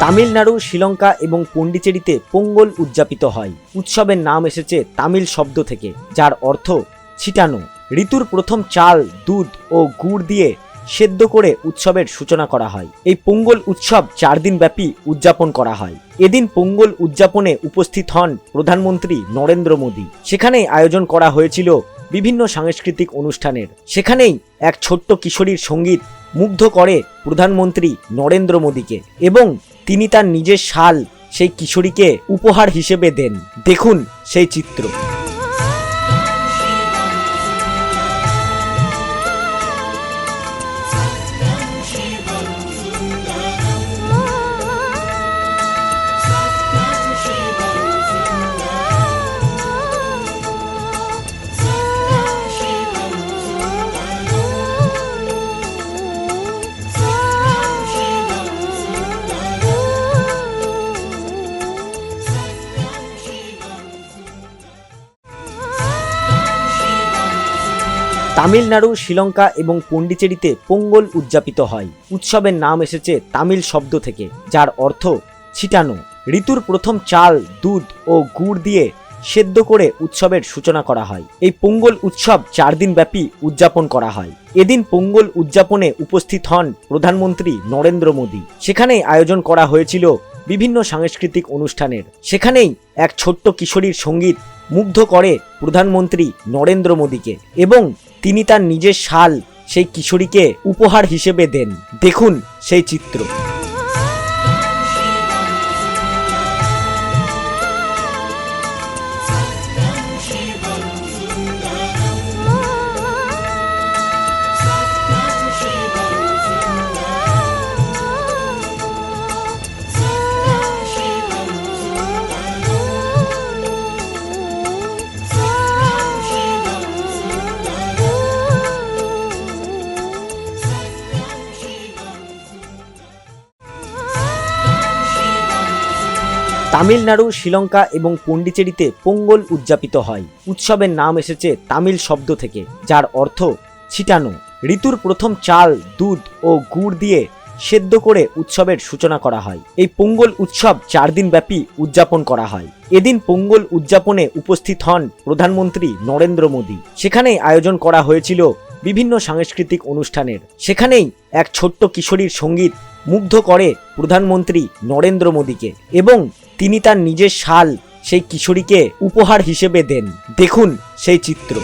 তামিলনাড়ু, শ্রীলঙ্কা এবং পন্ডিচেরিতে পোঙ্গল উদযাপিত হয়। উৎসবের নাম এসেছে তামিল শব্দ থেকে, যার অর্থ ছিটানো। ঋতুর প্রথম চাল, দুধ ও গুড় দিয়ে সেদ্ধ করে উৎসবের সূচনা করা হয়। এই পোঙ্গল উৎসব 4 দিন ব্যাপী উদযাপন করা হয়। এদিন পোঙ্গল উদযাপনে উপস্থিত হন প্রধানমন্ত্রী নরেন্দ্র মোদী। সেখানেই আয়োজন করা হয়েছিল বিভিন্ন সাংস্কৃতিক অনুষ্ঠানের। সেখানেই এক ছোট্ট কিশোরীর সঙ্গীত মুগ্ধ করে প্রধানমন্ত্রী নরেন্দ্র মোদীকে এবং তিনি তার নিজের শাল সেই কিশোরীকে উপহার হিসেবে দেন। দেখুন সেই চিত্র। তামিলনাড়ু, শ্রীলঙ্কা এবং পন্ডিচেরিতে পোঙ্গল উদযাপিত হয়। উৎসবের নাম এসেছে তামিল শব্দ থেকে, যার অর্থ ছিটানো। ঋতুর প্রথম চাল, দুধ ও গুড় দিয়ে সেদ্ধ করে উৎসবের সূচনা করা হয়। এই পোঙ্গল উৎসব 4 দিন ব্যাপী উদযাপন করা হয়। এদিন পোঙ্গল উদযাপনে উপস্থিত হন প্রধানমন্ত্রী নরেন্দ্র মোদী। সেখানেই আয়োজন করা হয়েছিল বিভিন্ন সাংস্কৃতিক অনুষ্ঠানের। সেখানেই এক ছোট্ট কিশোরীর সঙ্গীত মুগ্ধ করে প্রধানমন্ত্রী নরেন্দ্র মোদীকে এবং তিনি তার নিজের শাল সেই কিশোরীকে উপহার হিসেবে দেন। দেখুন সেই চিত্র। তামিলনাড়ু, শ্রীলঙ্কা এবং পন্ডিচেরিতে পোঙ্গল উদযাপিত হয়। উৎসবের নাম এসেছে তামিল শব্দ থেকে, যার অর্থ ছিটানো। ঋতুর প্রথম চাল, দুধ ও গুড় দিয়ে সেদ্ধ করে উৎসবের সূচনা করা হয়। এই পোঙ্গল উৎসব 4 দিন ব্যাপী উদযাপন করা হয়। এদিন পোঙ্গল উদযাপনে উপস্থিত হন প্রধানমন্ত্রী নরেন্দ্র মোদী। সেখানেই আয়োজন করা হয়েছিল বিভিন্ন সাংস্কৃতিক অনুষ্ঠানের। সেখানেই এক ছোট্ট কিশোরীর সঙ্গীত মুগ্ধ করে প্রধানমন্ত্রী নরেন্দ্র মোদীকে এবং তিনি তার নিজের শাল সেই কিশোরীকে উপহার হিসেবে দেন। দেখুন সেই চিত্র।